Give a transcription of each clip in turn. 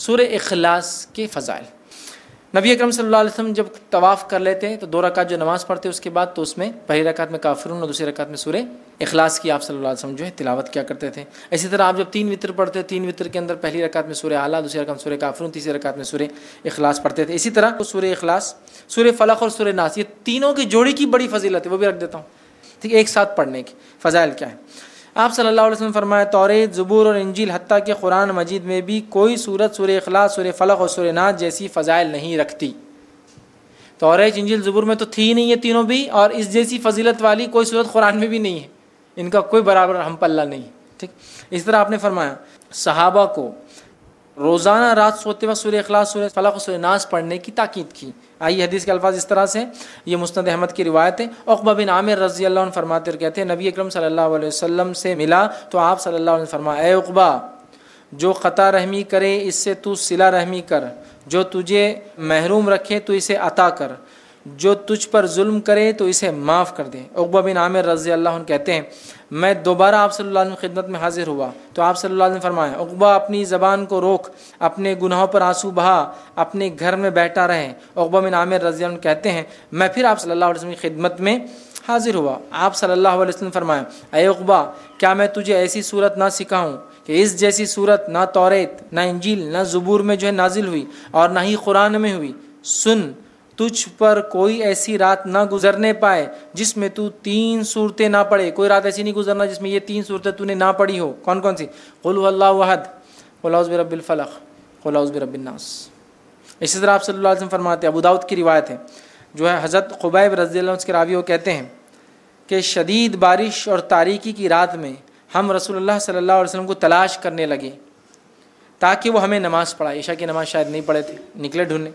सूरह इखलास के फ़ज़ाइल। नबी अकरम सल्लल्लाहु अलैहि वसल्लम जब तवाफ़ कर लेते हैं तो 2 रकात जो नमाज़ पढ़ते हैं उसके बाद, तो उसमें पहली रकात में काफ़िरून और दूसरी रकात में सूरह इखलास की आप सल्लल्लाहु अलैहि वसल्लम जो है तिलावत किया करते थे। इसी तरह आप जब 3 वितर पढ़ते हैं, 3 वितर के अंदर पहली रकात में सूरह आला, दूसरी रकात में सूरह काफ़िरून, तीसरी रकात में सूरह इखलास पढ़ते थे। इसी तरह सूरह इखलास, सूरह फलक और सूरह नास, ये तीनों की जोड़ी की बड़ी फजीलत है, वो भी रख देता हूँ, ठीक है, एक साथ पढ़ने की फ़ज़ाइल क्या है। आप सल्लल्लाहु अलैहि वसल्लम फरमाया, तौरेत, ज़बूर और इंजील, हत्ता कि कुरान मजीद में भी कोई सूरत सूरह इखलास, सूरह फलक और सूरह नास जैसी फ़ज़ाइल नहीं रखती। तौरेत, इंजील, ज़बूर में तो थी नहीं ये तीनों भी, और इस जैसी फजीलत वाली कोई सूरत कुरान में भी नहीं है, इनका कोई बराबर हम पल्ला नहीं, ठीक। इस तरह आपने फरमाया सहाबा को रोज़ाना रात सोते वक्त सूरह इखलास, सूरह फलक और सूरह नास पढ़ने की ताकीद की। आइए हदीस के अल्फाज इस तरह से, ये मुस्नद अहमद की रिवायत है। उक़बा बिन आमिर रज़ी अल्लाह अन्हु फरमाते और कहते हैं, नबी अकरम सल्लल्लाहु अलैहि वसल्लम से मिला तो आप सल्लल्लाहु अलैहि वसल्लम फरमाया, ए उक़बा, जो ख़ता रहमी करे इससे तू सिला रहमी कर, जो तुझे महरूम रखे तो इसे अता कर, जो तुझ पर जुल्म करे तो इसे माफ़ कर दे। उक़बा बिन आमिर रज़ी अल्लाह अन्हु कहते हैं, मैं दोबारा आप सल्लल्लाहु अलैहि वसल्लम की खिदमत में हाजिर हुआ तो आप सल्लल्लाहु अलैहि वसल्लम फरमाया, उक़बा अपनी ज़बान को रोक, अपने गुनाहों पर आंसू बहा, अपने घर में बैठा रहे। उक़बा बिन आमिर रज़ी अल्लाह अन्हु कहते हैं, मैं फिर आप सल्लल्लाहु अलैहि वसल्लम की खिदमत में हाजिर हुआ। आप सल्लल्लाहु अलैहि वसल्लम फरमाया, अय उक़बा, क्या मैं तुझे ऐसी सूरत ना सिखाऊं कि इस जैसी सूरत ना तौरेत, ना इंजील, ना ज़बूर में जो है नाजिल हुई और ना ही कुरान में हुई। सुन, तुझ पर कोई ऐसी रात ना गुजरने पाए जिसमें तू 3 सूरतें ना पढ़े। कोई रात ऐसी नहीं गुजरना जिसमें ये 3 सूरतें तूने ना पढ़ी हो। कौन कौन सी? क़ुल हुवल्लाहु अहद, क़ुल औज़ु बिरब्बिल फ़लक़, क़ुल औज़ु बिरब्बिन नास। इसी तरह आप सल्लल्लाहु अलैहि वसल्लम फरमाते हैं, अबू दाऊद की रिवायत है, जो है हज़रत ख़ुबैब रज़ियल्लाहु अन्हु के रावी, वो कहते हैं कि शदीद बारिश और तारीकी की रात में हम रसूलुल्लाह सल्लल्लाहु अलैहि वसल्लम को तलाश करने लगे ताकि वो हमें नमाज़ पढ़ाए। ईशा की नमाज़ शायद नहीं पढ़े थे, निकले ढूंढने।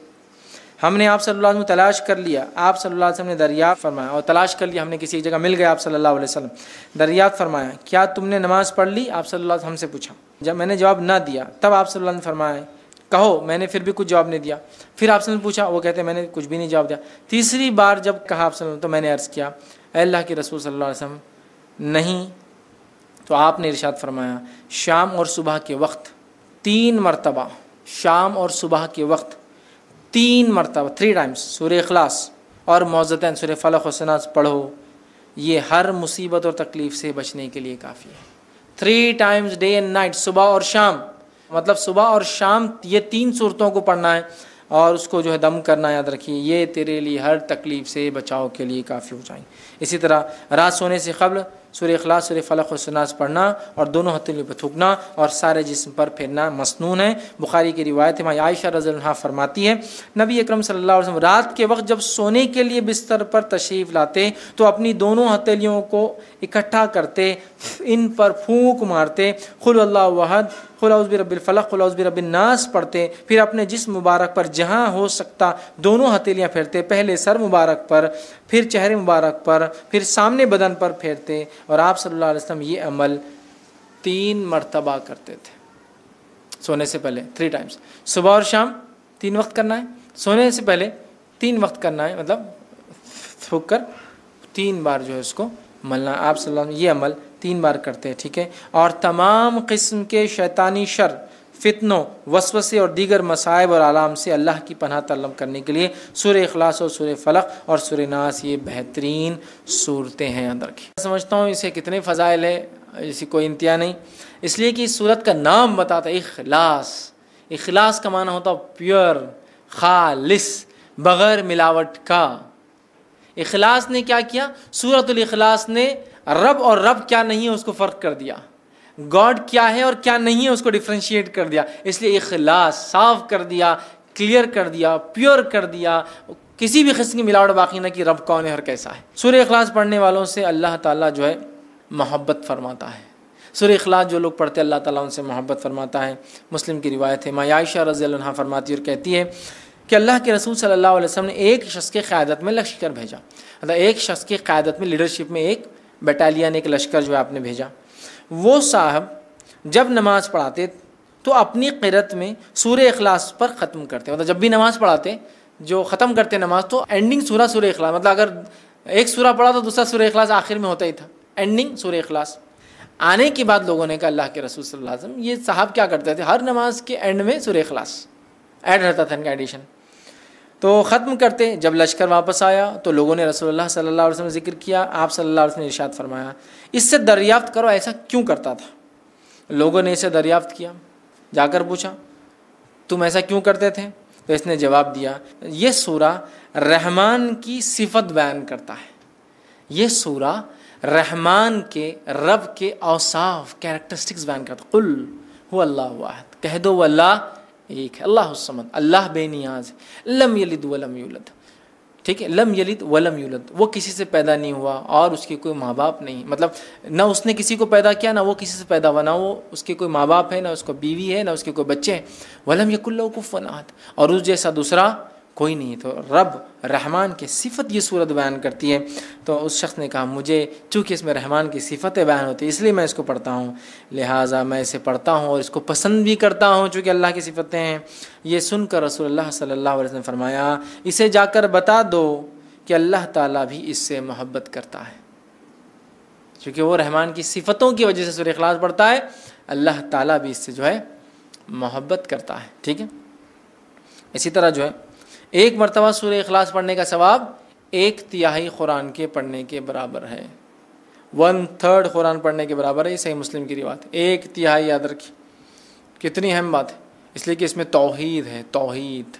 हमने आप सल्लल्लाहु अलैहि वसल्लम तलाश कर लिया, आप सल्लल्लाहु अलैहि वसल्लम ने दरियाफ़्त फरमाया, और तलाश कर लिया हमने, किसी जगह मिल गए आप सल्लल्लाहु अलैहि वसल्लम। दरियाफ़्त फरमाया, क्या तुमने नमाज़ पढ़ ली? आप सल्लल्लाहु अलैहि वसल्लम हमसे पूछा। जब मैंने जवाब ना दिया तब आप सल्लल्लाहु अलैहि वसल्लम ने फरमाया, कहो। मैंने फिर भी कुछ जवाब नहीं दिया। फिर आपसे पूछा, वो कहते मैंने कुछ भी नहीं जवाब दिया। तीसरी बार जब कहा आप सल्लल्लाहु अलैहि वसल्लम, तो मैंने अर्ज़ किया, अल्लाह के रसूल सल्लल्लाहु अलैहि वसल्लम, नहीं। तो आपने इरशाद फरमाया, शाम और सुबह के वक्त 3 मरतबा, शाम और सुबह के वक्त 3 मरतबा, 3 टाइम्स सूरह इखलास और मौज़तैन सूरह फलक़ और नास पढ़ो। ये हर मुसीबत और तकलीफ़ से बचने के लिए काफ़ी है। 3 टाइम्स डे एंड नाइट, सुबह और शाम, मतलब सुबह और शाम ये 3 सूरतों को पढ़ना है और उसको जो है दम करना, याद रखिए, ये तेरे लिए हर तकलीफ़ से बचाव के लिए काफ़ी हो जाएंगे। इसी तरह रात सोने से क़ब्ल सूरह इखलास, सूरह फलक़ और नास पढ़ना और दोनों हथेलियों पर थूकना और सारे जिस्म पर फेरना मसनून है। बुखारी की रिवायत है, माँ आयशा रज़ियल्लाहु अन्हा फरमाती है, नबी अकरम सल्लल्लाहु अलैहि वसल्लम रात के वक्त जब सोने के लिए बिस्तर पर तशरीफ़ लाते तो अपनी दोनों हथेलियों को इकट्ठा करते, इन पर फूंक मारते, क़ुल हुवल्लाहु अहद, क़ुल औज़ु बिरब्बिल फ़लक़, क़ुल औज़ु बिरब्बिन नास पढ़ते। फिर अपने जिस्म मुबारक पर जहाँ हो सकता दोनों हथेलियाँ फेरते, पहले सर मुबारक पर, फिर चेहरे मुबारक पर, फिर सामने बदन पर फेरते। और आप सल्लल्लाहु अलैहि वसल्लम ये अमल 3 मरतबा करते थे सोने से पहले, 3 टाइम्स। सुबह और शाम 3 वक्त करना है, सोने से पहले 3 वक्त करना है, मतलब थूक कर 3 बार जो है उसको मलना। आप सल्लल्लाहु अलैहि वसल्लम ये अमल 3 बार करते हैं, ठीक है। और तमाम किस्म के शैतानी शर, फितनों, वसवसे और दीगर मसाइब और आलाम से अल्लाह की पनाह तलब करने के लिए सूरह इखलास और सूरह फलक और सूरह नास ये बेहतरीन सूरतें हैं। याद रखिए, समझता हूँ इसे कितने फ़ज़ाइल है, इसी कोई इंतहा नहीं, इसलिए कि इस सूरत का नाम बताता है इखलास। इखलास का माना होता है प्योर, खालिस, बग़ैर मिलावट का। इखलास ने क्या किया? सूरतुल इखलास ने रब और रब क्या नहीं है उसको फ़र्क कर दिया, गॉड क्या है और क्या नहीं है उसको डिफ्रेंशिएट कर दिया। इसलिए इखलास साफ कर दिया, क्लियर कर दिया, प्योर कर दिया, किसी भी किस्म की मिलावट बाकी ना कि रब कौन है और कैसा है। सूरह इखलास पढ़ने वालों से अल्लाह ताला जो है मोहब्बत फरमाता है। सूरह इखलास जो लोग पढ़ते हैं अल्लाह ताला उनसे मोहब्बत फरमाता है। मुस्लिम की रिवायत है, माँ आयशा रज़ियल्लाहु अन्हा फरमाती और कहती है कि अल्लाह के रसूल सल्लल्लाहु अलैहि वसल्लम ने एक शख्स के क़यादत में लश्कर भेजा, मतलब एक शख्स की क़यादत में, लीडरशिप में एक बटालियन, एक लश्कर जो है आपने भेजा। वो साहब जब नमाज़ पढ़ाते तो अपनी क़िरत में सूरह इखलास पर ख़त्म करते, मतलब जब भी नमाज़ पढ़ाते जो ख़त्म करते नमाज तो एंडिंग सूरह इखलास, मतलब अगर एक सूरह पढ़ा तो दूसरा सूरह इखलास आखिर में होता ही था, एंडिंग सूरह इखलास। आने के बाद लोगों ने कहा अल्लाह के रसूल सल्लल्लाहु अलैहि वसल्लम, ये साहब क्या करते थे, हर नमाज के एंड में सूरह इखलास ऐड रहता था इनका एडिशन। तो ख़त्म करते, जब लश्कर वापस आया तो लोगों ने रसूलुल्लाह सल्लल्लाहु अलैहि वसल्लम जिक्र किया, आप सल्लल्लाहु अलैहि वसल्लम ने इरशाद फरमाया, इससे दरियाफ्त करो ऐसा क्यों करता था। लोगों ने इसे दरियाफ्त किया, जाकर पूछा तुम ऐसा क्यों करते थे, तो इसने जवाब दिया, ये सूरा रहमान की सिफत बयान करता है, ये सूरा रहमान के रब के औसाफ कैरेक्टरिस्टिक्स बयान करता है। कुल हु अल्लाहु अहद, कह दो वो अल्लाह एक है, अल्लाह समद, अल्लाह बेनियाज, लम यलिद वलम यूलद, ठीक है, लम यलिद वलम यूलद, वो किसी से पैदा नहीं हुआ और उसके कोई माँ बाप नहीं, मतलब ना उसने किसी को पैदा किया ना वो किसी से पैदा हुआ, ना वो उसके कोई माँ बाप है ना उसको बीवी है ना उसके कोई बच्चे हैं, वलम यकुल लहू कुफुवन अहद, और उस जैसा दूसरा कोई नहीं। तो रब रहमान की सिफत ये सूरत बयान करती है। तो उस शख्स ने कहा मुझे चूँकि इसमें रहमान की सिफ़तें बयान होती है इसलिए मैं इसको पढ़ता हूँ, लिहाजा मैं इसे पढ़ता हूँ और इसको पसंद भी करता हूँ चूँकि अल्लाह की सिफ़तें हैं। ये सुनकर रसूलुल्लाह सल्लल्लाहु अलैहि वसल्लम ने फरमाया, इसे जाकर बता दो कि अल्लाह ताला भी इससे मोहब्बत करता है। चूँकि वो रहमान की सिफ़तों की वजह से सूरह इखलास पढ़ता है, अल्लाह ताला भी इससे जो है मोहब्बत करता है। ठीक है, इसी तरह जो है एक मरतबा सूरह इखलास पढ़ने का सवाब 1/3 कुरान के पढ़ने के बराबर है, 1/3 कुरान पढ़ने के बराबर है। ये सही मुस्लिम की रिवायत है। 1/3 याद रखिए, कितनी अहम बात है, इसलिए कि इसमें तौहीद है, तौहीद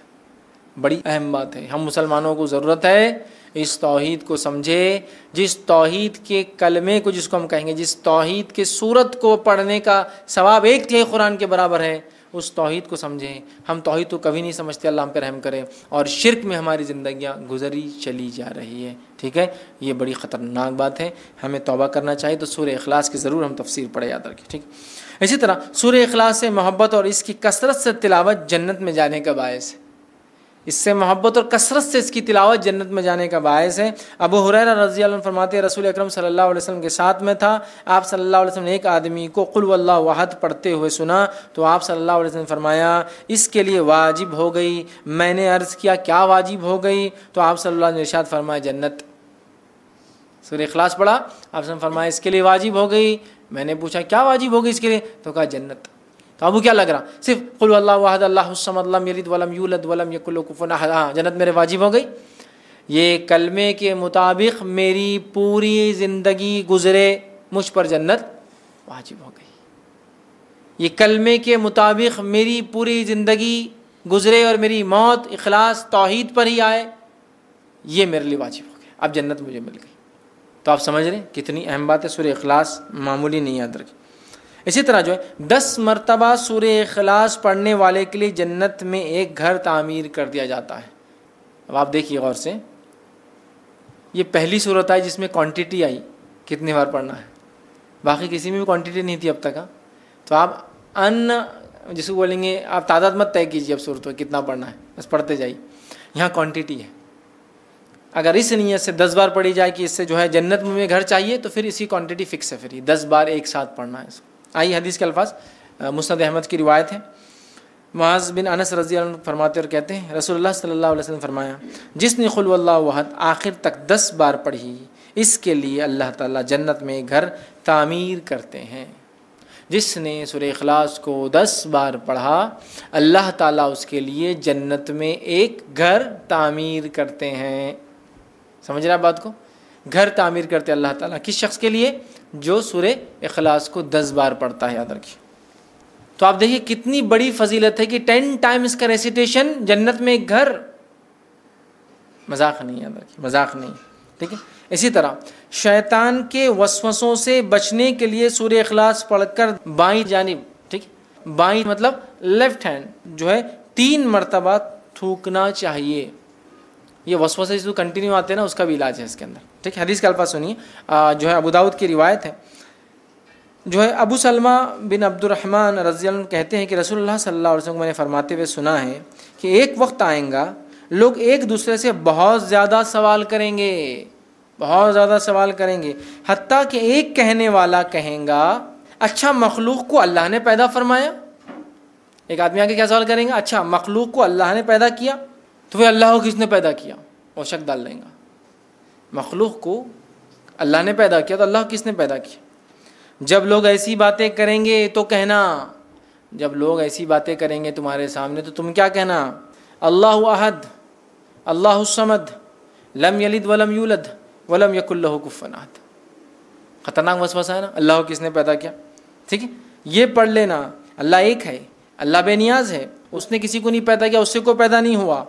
बड़ी अहम बात है। हम मुसलमानों को ज़रूरत है इस तौहीद को समझे, जिस तौहीद के कलमे को जिसको हम कहेंगे, जिस तौहीद के सूरत को पढ़ने का सवाब 1/3 कुरान के बराबर है, उस तौहीद को समझें। हम तौहीद तो कभी नहीं समझते, अल्लाह हम पे रहम करे, और शिर्क में हमारी ज़िंदगियाँ गुजरी चली जा रही है। ठीक है, ये बड़ी ख़तरनाक बात है, हमें तौबा करना चाहिए। तो सूरह इखलास की ज़रूर हम तफसीर पढ़े, याद रखें। ठीक, इसी तरह सूरह इखलास से मोहब्बत और इसकी कसरत से तिलावत जन्नत में जाने का बायस है। इससे मोहब्बत और कसरत से इसकी तिलावत जन्नत में जाने का बायस है। अबू हुरैरा रज़ी अल्लाह अन्हु फरमाते हैं, रसूल अकरम सल्लल्लाहु अलैहि वसल्लम के साथ में था, आप सल्लल्लाहु अलैहि वसल्लम ने एक आदमी को कुल वल्लाहु अहद पढ़ते हुए सुना, तो आप सल्लल्लाहु अलैहि वसल्लम ने फरमाया इसके लिए वाजिब हो गई। मैंने अर्ज़ किया क्या वाजिब हो गई, तो आप सल्लल्लाहु अलैहि वसल्लम ने इरशाद फरमाया जन्नत। सूरह इखलास पढ़ा, आप फरमाया इसके लिए वाजिब हो गई। मैंने पूछा क्या वाजिब हो गई इसके लिए, तो कहा जन्नत। तो आपको क्या लग रहा, सिर्फ कुल अल्लाहु अहद अल्लाहुस समद लम यलिद वलम यूलद वलम यकुल लहू कुफुवन अहद, हाँ जन्नत मेरे वाजिब हो गई। ये कलमे के मुताबिक मेरी पूरी ज़िंदगी गुजरे, मुझ पर जन्नत वाजिब हो गई। ये कलमे के मुताबिक मेरी पूरी ज़िंदगी गुजरे और मेरी मौत इखलास तौहीद पर ही आए, ये मेरे लिए वाजिब हो गया, अब जन्नत मुझे मिल गई। तो आप समझ रहे हैं कितनी अहम बात है। सूरह इखलास मामूली नहीं, याद रखें। इसी तरह जो है 10 मरतबा सूरह इखलास पढ़ने वाले के लिए जन्नत में एक घर तामीर कर दिया जाता है। अब आप देखिए गौर से, ये पहली सूरत आई जिसमें क्वांटिटी आई कितनी बार पढ़ना है, बाकी किसी में भी क्वांटिटी नहीं थी अब तक। तो आप जिसको बोलेंगे आप तादाद मत तय कीजिए अब सूरत में कितना पढ़ना है, बस पढ़ते जाइए। यहाँ क्वांटिटी है, अगर इस नीयत से 10 बार पढ़ी जाए कि इससे जो है जन्नत में घर चाहिए, तो फिर इसी क्वांटिटी फिक्स है, फिर ये 10 बार एक साथ पढ़ना है इसको। आई हदीस के अल्फाज, मुस्नद अहमद की रिवायत है। मुआज़ बिन अनस रज़ी अल्लाह अन्हु फरमाते और कहते हैं रसूलुल्लाह सल्लल्लाहु अलैहि वसल्लम फरमाया, जिसने कुल वल्लाहु अहद आखिर तक 10 बार पढ़ी, इसके लिए अल्लाह ताला जन्नत में घर तामीर करते हैं। जिसने सूरह इखलास को 10 बार पढ़ा, अल्लाह ताला उसके लिए जन्नत में एक घर तामीर करते हैं। समझ रहे आप बात को, घर तामीर करते अल्लाह ताला किस शख्स के लिए, जो सूरह इखलास को 10 बार पढ़ता है, याद रखिए। तो आप देखिए कितनी बड़ी फजीलत है कि 10 टाइम्स का रेसिटेशन, जन्नत में एक घर, मजाक नहीं, याद रखिए, मजाक नहीं। ठीक है, इसी तरह शैतान के वसवसों से बचने के लिए सूरह इखलास पढ़कर बाईं जानिब, ठीक, बाईं मतलब लेफ्ट हैंड जो है 3 मरतबा थूकना चाहिए। ये वसवसे जो कंटिन्यू आते हैं ना, उसका भी इलाज है इसके अंदर। ठीक है, हदीस का अल्फाज सुनिए, जो है अबू दाऊद की रिवायत है। जो है अबू सलमा बिन अब्दुर्रहमान रज़ी अल्लाह अन्हु कहते हैं कि रसूलुल्लाह सल्लल्लाहु अलैहि वसल्लम मैंने फरमाते हुए सुना है कि एक वक्त आएगा लोग एक दूसरे से बहुत ज़्यादा सवाल करेंगे, बहुत ज़्यादा सवाल करेंगे, हत्ता कि एक कहने वाला कहेगा अच्छा मखलूक को अल्लाह ने पैदा फरमाया। एक आदमी आके क्या सवाल करेंगे, अच्छा मखलूक को अल्लाह ने पैदा किया, तो फिर अल्लाह को किसने पैदा किया, वो शक डाल लेंगे। मखलूक को अल्लाह ने पैदा किया तो अल्लाह को किसने पैदा किया। जब लोग ऐसी बातें करेंगे तो कहना, जब लोग ऐसी बातें करेंगे तुम्हारे सामने तो तुम क्या कहना, अल्लाहु अहद अल्लाहु समद लम यलिद वलम यूलद वलम यकुल लहू कुफुवन अहद। खतरनाक वसवसा है ना, अल्लाह को किसने पैदा किया, ठीक है, ये पढ़ लेना। अल्लाह एक है, अल्लाह बेनियाज है, उसने किसी को नहीं पैदा किया, उससे कोई पैदा नहीं हुआ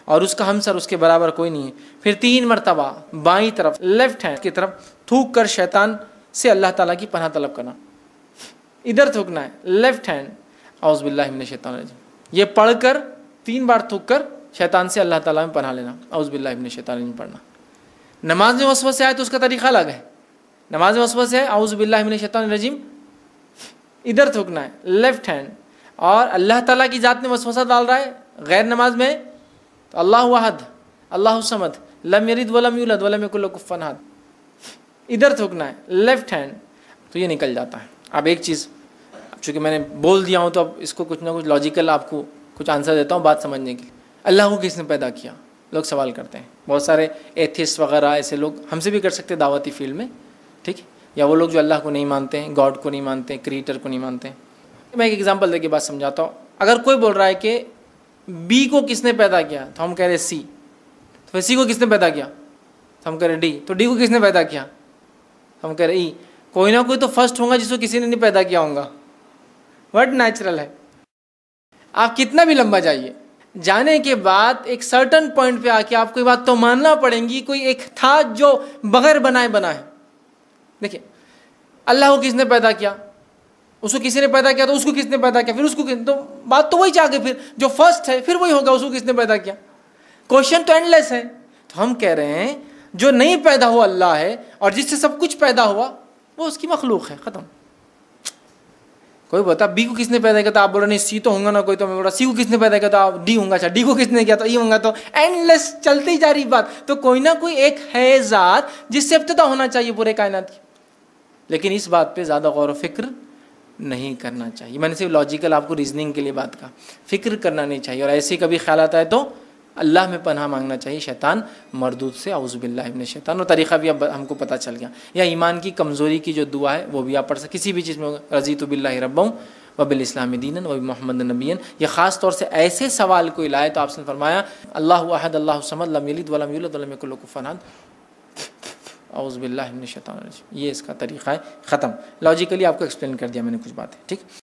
और उसका हमसर उसके बराबर कोई नहीं है। फिर 3 मरतबा बाईं तरफ लेफ्ट हैंड की तरफ थूक कर शैतान से अल्लाह ताला की पनाह तलब करना। इधर थूकना है, लेफ्ट हैंड, औज़ु बिल्लाहि मिनश शैतानिर रजीम। ये पढ़कर 3 बार थूक कर शैतान से अल्लाह ताला में पनाह लेना, औज़ु बिल्लाहि मिनश शैतानिर रजीम पढ़ना। नमाज में वसवसे आए तो उसका तरीका अलग है। नमाज में वसवसे है, औज़ु बिल्लाहि मिनश शैतानिर रजीम, इधर थूकना है, लेफ्ट हैंड। और अल्लाह ताला की ज़ात में वसवसा डाल रहा है गैर नमाज में तो अल्लाहु अहद अल्लाहु समद लम यलिद वलम यूलद वलम यकुल लहू कुफुवन अहद, इधर थूकना है, लेफ्ट हैंड, तो ये निकल जाता है। अब एक चीज़, चूँकि मैंने बोल दिया हूँ तो अब इसको कुछ ना कुछ लॉजिकल आपको कुछ आंसर देता हूँ बात समझने के लिए। अल्लाह को किसने पैदा किया, लोग सवाल करते हैं। बहुत सारे एथिस्ट वगैरह ऐसे लोग हमसे भी कर सकते हैं दावती फील्ड में, ठीक है, या वो लोग जो अल्लाह को नहीं मानते हैं, गॉड को नहीं मानते हैं, क्रिएटर को नहीं मानते हैं। मैं एक एग्जांपल देके बात समझाता हूँ। अगर कोई बोल रहा है कि बी को किसने पैदा किया तो हम कह रहे सी, तो फिर सी को किसने पैदा किया तो हम कह रहे डी, तो डी को किसने पैदा किया तो हम कह रहे ई। कोई ना कोई तो फर्स्ट होगा जिसको किसी ने नहीं पैदा किया होगा, वर्ड नेचुरल है। आप कितना भी लंबा जाइए, जाने के बाद एक सर्टन पॉइंट पे आके आपको ये बात तो मानना पड़ेगी कोई एक था जो बगैर बनाए बना है। देखिए, अल्लाह को किसने पैदा किया, उसको किसी ने पैदा किया, तो उसको किसने पैदा किया, फिर उसको तो बात तो वही चाह के फिर जो फर्स्ट है फिर वही होगा, उसको किसने पैदा किया। क्वेश्चन तो एंडलेस है। तो हम कह रहे हैं जो नहीं पैदा हुआ अल्लाह है और जिससे सब कुछ पैदा हुआ वो उसकी मखलूक है, खत्म। कोई बता बी को किसने पैदा किया, तो आप बोल रहे नहीं सी तो होगा ना कोई, तो मैं बोल रहा सी को किसने पैदा किया, तो आप डी होगा, अच्छा डी को किसने किया तो ई होगा, तो एंडलेस चलती जा रही बात। तो कोई ना कोई एक है ज़ात जिससे इब्तिदा होना चाहिए पूरे कायनात की। लेकिन इस बात पे ज़्यादा गौर व फिक्र नहीं करना चाहिए। मैंने सिर्फ लॉजिकल आपको रीजनिंग के लिए बात का, फिक्र करना नहीं चाहिए। और ऐसे कभी ख्याल आता है तो अल्लाह में पनाह मांगना चाहिए शैतान मरदूद से, औज़ु बिल्लाहि मिनश शैतान। और तरीक़ा भी अब हमको पता चल गया। या ईमान की कमज़ोरी की जो दुआ है वो भी आप पढ़ सकते, किसी भी चीज़ में, रज़ीतु बिल्लाहि रब्बन व बिल इस्लामी दीनन व मुहम्मद नबियन। ये ख़ास तौर से ऐसे सवाल कोई लाए तो आपने फरमाया अल्लाहु अहद अल्लाहु समद लम यलिद वलम यूलद वलम यकुल लहू कुफुवन अहद, औज़ु बिल्लाहि मिनश शैतानिर रजीम। ये इसका तरीक़ा है, ख़त्म। लॉजिकली आपको एक्सप्लेन कर दिया मैंने कुछ बातें, ठीक।